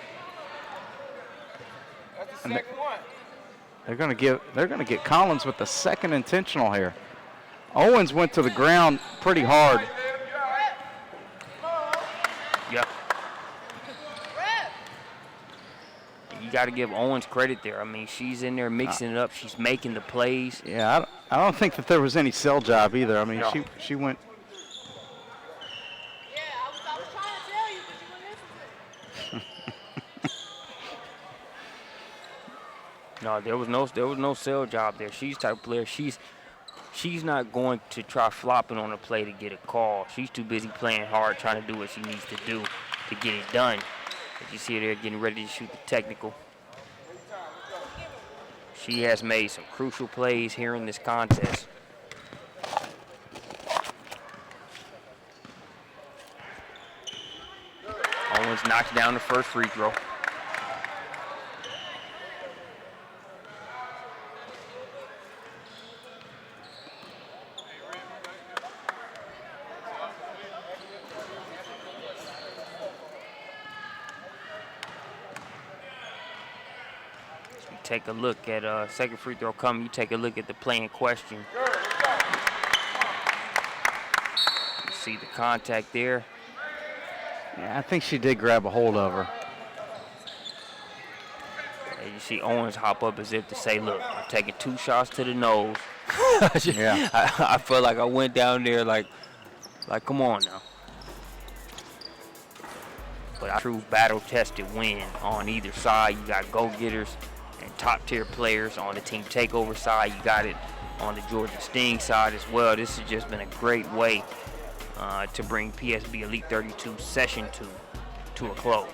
Speaker 2: They're gonna get Collins with the second intentional here. Owens went to the ground pretty hard.
Speaker 1: Yeah. You got to give Owens credit there. I mean, she's in there mixing it up. She's making the plays.
Speaker 2: Yeah, I don't think that there was any sell job either. I mean,
Speaker 1: No.
Speaker 2: she went.
Speaker 4: Yeah, I was trying to tell you, but you wouldn't listen to me.
Speaker 1: No, there was no sell job there. She's the type of player. She's not going to try flopping on a play to get a call. She's too busy playing hard, trying to do what she needs to do to get it done. As you see her there getting ready to shoot the technical. She has made some crucial plays here in this contest. Owens knocks down the first free throw. Take a look at second free throw coming. You take a look at the play in question. You see the contact there.
Speaker 2: Yeah, I think she did grab a hold of her.
Speaker 1: And you see Owens hop up as if to say, look, I'm taking 2 shots to the nose.
Speaker 2: Yeah.
Speaker 1: I felt like I went down there like come on now. But a true battle-tested win on either side. You got go-getters and top-tier players on the Team Takeover side. You got it on the Georgia Sting side as well. This has just been a great way to bring PSB Elite 32 Session 2 to a close.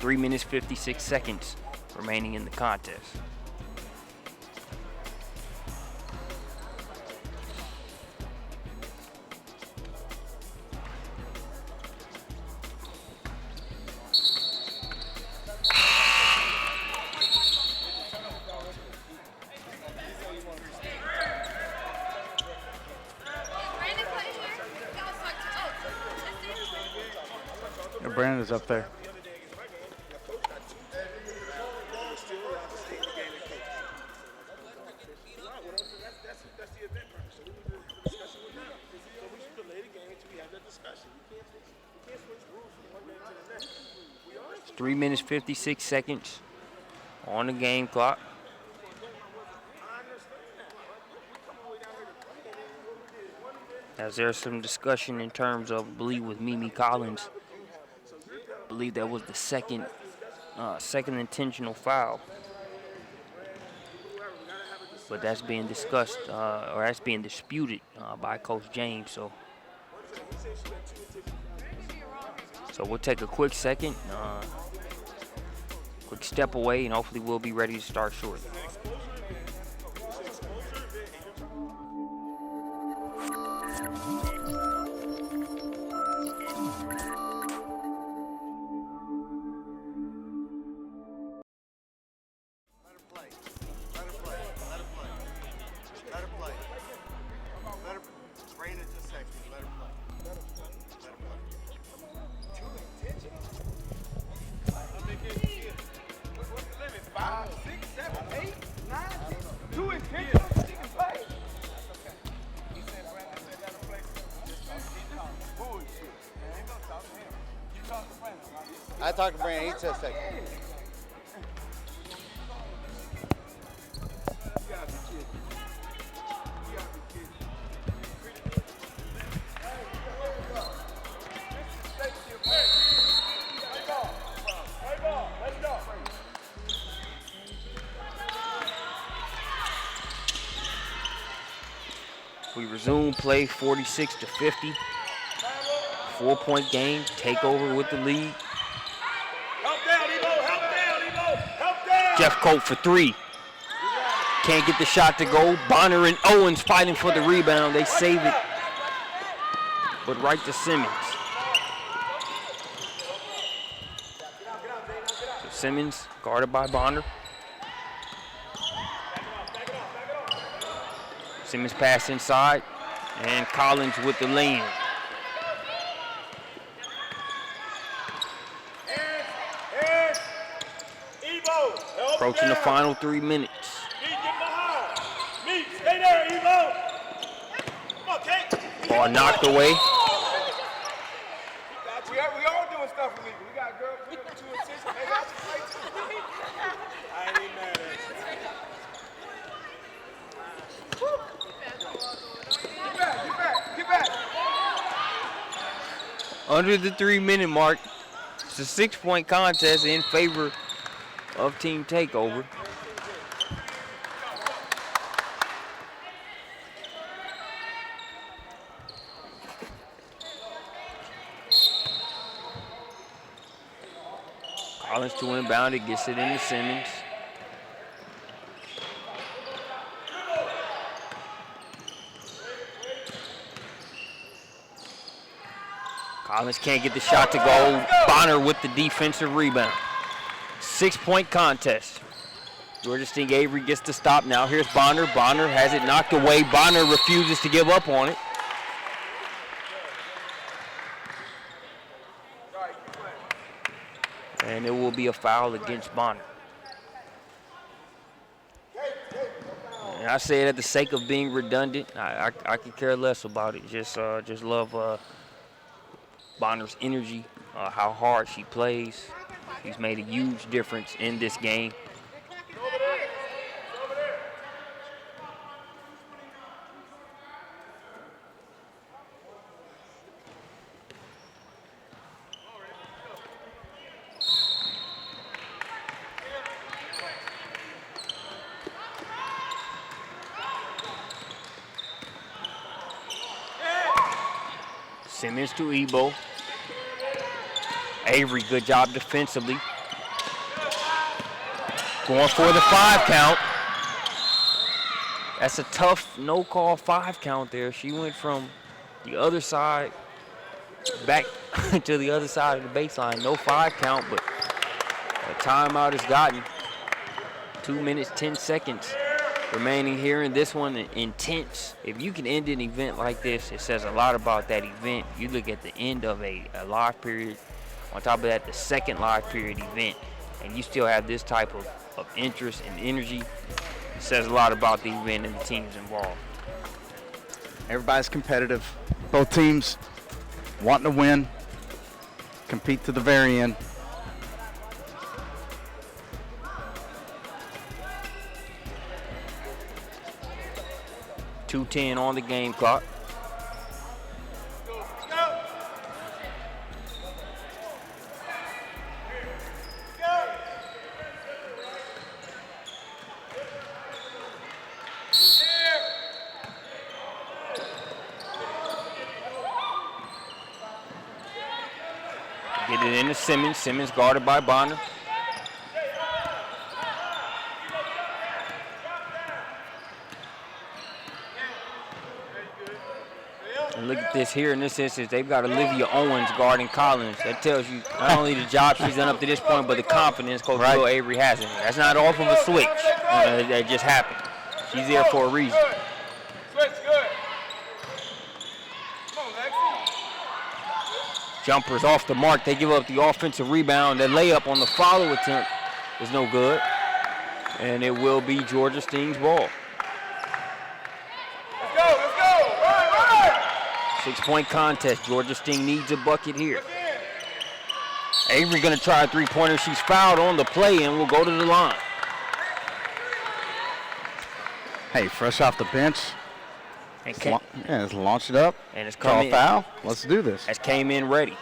Speaker 1: 3 minutes, 56 seconds remaining in the contest.
Speaker 2: Brandon's up there.
Speaker 1: It's 3 minutes, 56 seconds on the game clock. As there's some discussion in terms of, I believe, with Mimi Collins. I believe that was the second intentional foul. But that's being discussed, or that's being disputed by Coach James. So we'll take a quick second, quick step away, and hopefully we'll be ready to start shortly.
Speaker 5: I talked to Brandon, he said second.
Speaker 1: We resume play 46-50. 4-point game, Takeover with the lead.
Speaker 3: Help down, Evo, help down, Evo, help down.
Speaker 1: Jeff Cope for 3. Can't get the shot to go. Bonner and Owens fighting for the rebound. They save it. But right to Simmons. So Simmons guarded by Bonner. Simmons pass inside, and Collins with the lean. Approaching the final 3 minutes.
Speaker 3: Stay there, Evo. Come on, Kate.
Speaker 1: Ball knocked away.
Speaker 3: We all doing stuff for me. We got girls, we got 2 assists. Maybe I should play too. I ain't even mad at you. Get back.
Speaker 1: Under the 3-minute mark. It's a 6-point contest in favor of Team Takeover. Collins to inbound, it gets it into Simmons. Collins can't get the shot to go. Bonner with the defensive rebound. 6-point contest. Georgia Sting Avery gets the stop now. Here's Bonner. Bonner has it knocked away. Bonner refuses to give up on it. And it will be a foul against Bonner. And I say it at the sake of being redundant. I could care less about it. Just love Bonner's energy, how hard she plays. She's made a huge difference in this game. Simmons to Ebo. Avery, good job defensively. Going for the 5 count. That's a tough no-call 5 count there. She went from the other side back to the other side of the baseline. No 5 count, but a timeout is gotten. 2 minutes, 10 seconds remaining here in this one. Intense. If you can end an event like this, it says a lot about that event. You look at the end of a live period, on top of that, the second live period event, and you still have this type of interest and energy. It says a lot about the event and the teams involved.
Speaker 2: Everybody's competitive. Both teams wanting to win, compete to the very end.
Speaker 1: .210 on the game clock. Get it into Simmons. Simmons guarded by Bonner. And look at this here in this instance. They've got Olivia Owens guarding Collins. That tells you not only the job she's done up to this point, but the confidence Coach Bill Avery has in her. That's not off of a switch. That just happened. She's there for a reason. Jumpers off the mark. They give up the offensive rebound. That layup on the follow attempt is no good. And it will be Georgia Sting's ball.
Speaker 3: Let's go. Run.
Speaker 1: 6-point contest. Georgia Sting needs a bucket here. Avery going to try a 3-pointer. She's fouled on the play and will go to the line.
Speaker 2: Hey, fresh off the bench.
Speaker 1: And
Speaker 2: Let's launch it up.
Speaker 1: And it's
Speaker 2: Call
Speaker 1: coming.
Speaker 2: foul. Let's do this.
Speaker 1: Has came in ready.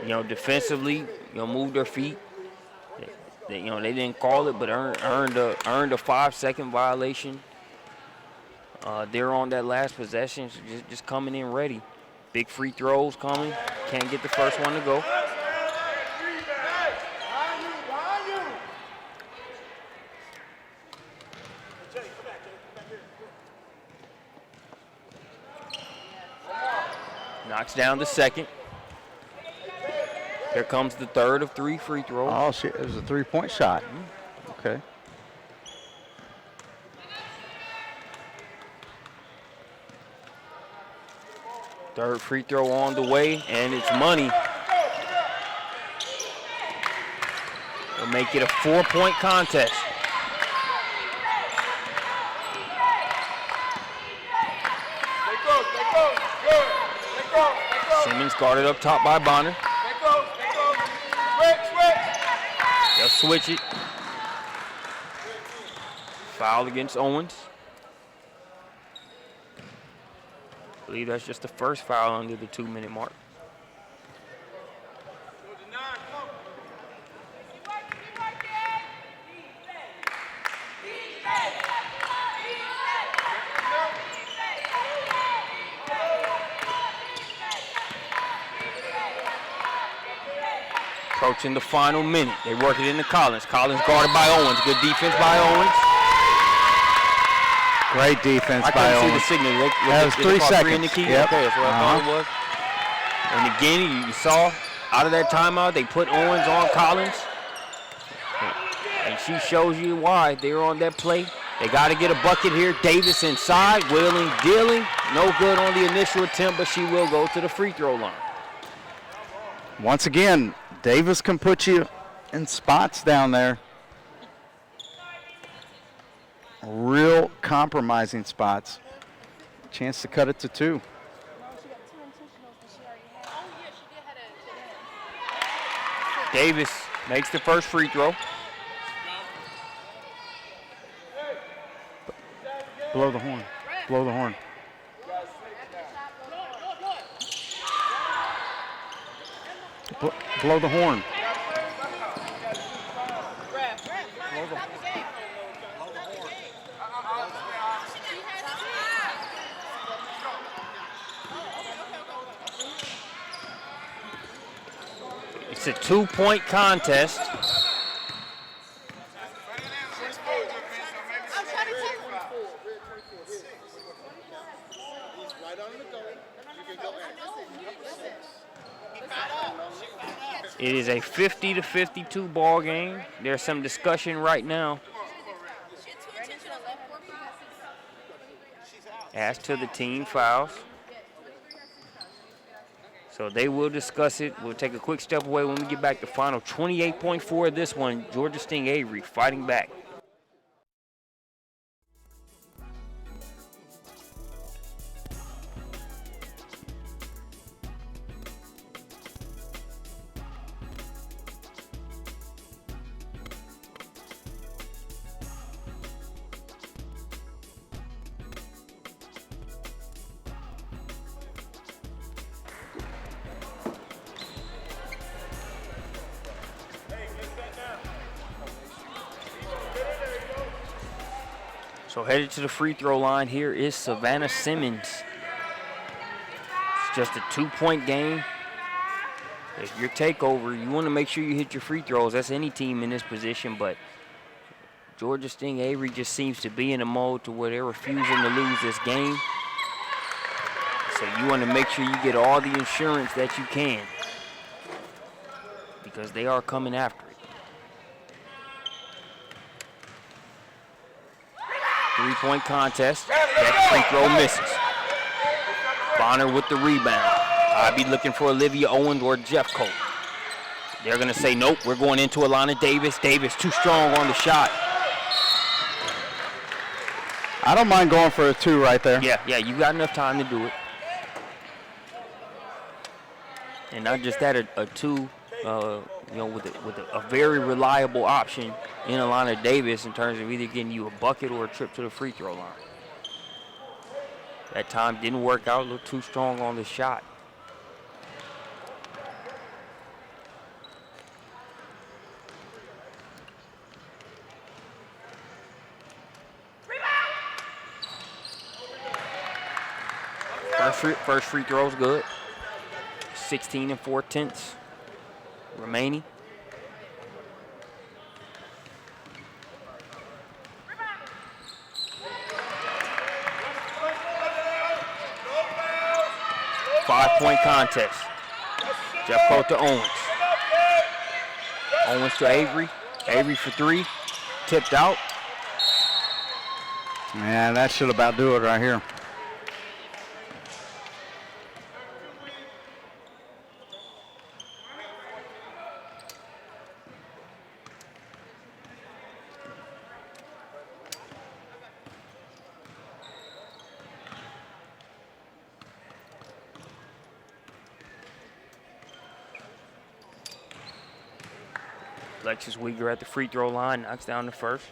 Speaker 1: Defensively, moved their feet. They didn't call it, but earned a 5-second violation. They're on that last possession, so just coming in ready. Big free throws coming. Can't get the first one to go. Knocks down the second. Here comes the third of 3 free throws.
Speaker 2: Oh, shit. It was a 3-point shot. Okay.
Speaker 1: Third free throw on the way, and it's money. It'll make it a 4-point contest. Simmons guarded up top by Bonner. They'll switch it. Foul against Owens. I believe that's just the first foul under the 2-minute mark. Approaching the final minute. They work it into Collins. Collins guarded by Owens. Good defense by Owens.
Speaker 2: Great defense by
Speaker 1: I couldn't
Speaker 2: Owens.
Speaker 1: see the signal.
Speaker 2: That was 3 seconds.
Speaker 1: In the key?
Speaker 2: Yep.
Speaker 1: Okay, that's what I thought it was. And again, you saw out of that timeout, they put Owens on Collins. And she shows you why they're on that play. They got to get a bucket here. Davis inside, wheeling, dealing. No good on the initial attempt, but she will go to the free throw line.
Speaker 2: Once again, Davis can put you in spots down there. Real compromising spots. Chance to cut it to 2.
Speaker 1: Davis makes the first free throw.
Speaker 2: Blow the horn. Blow the horn. Blow the horn.
Speaker 1: It's a 2-point contest. It is a 50-52 ball game. There's some discussion right now as to the team fouls. So they will discuss it. We'll take a quick step away when we get back to final 28.4 of this one. Georgia Sting Avery fighting back. So headed to the free throw line here is Savannah Simmons. It's just a 2-point game. If you're Takeover, you want to make sure you hit your free throws. That's any team in this position, but Georgia Sting Avery just seems to be in a mode to where they're refusing to lose this game. So you want to make sure you get all the insurance that you can because they are coming after it. 3-point contest. That free throw misses. Bonner with the rebound. I'd be looking for Olivia Owens or Jeff Colt. They're going to say, nope, we're going into Alana Davis. Davis too strong on the shot.
Speaker 2: I don't mind going for a 2 right there.
Speaker 1: Yeah, you got enough time to do it. And not just that, a 2, with a very reliable option in Alana Davis in terms of either getting you a bucket or a trip to the free throw line. That time didn't work out, looked too strong on the shot. First free throw's good. 16 4/10 remaining. Five-point contest. Jeff Colt to Owens. Owens to Avery. Avery for three. Tipped out.
Speaker 2: Man, that should about do it right here.
Speaker 1: Alexis Weegar at the free throw line, knocks down the first.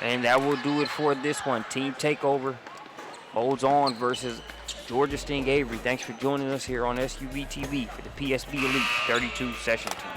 Speaker 1: And that will do it for this one. Team Takeover holds on versus Georgia Sting Avery. Thanks for joining us here on SUV TV for the PSB Elite 32 Session 2.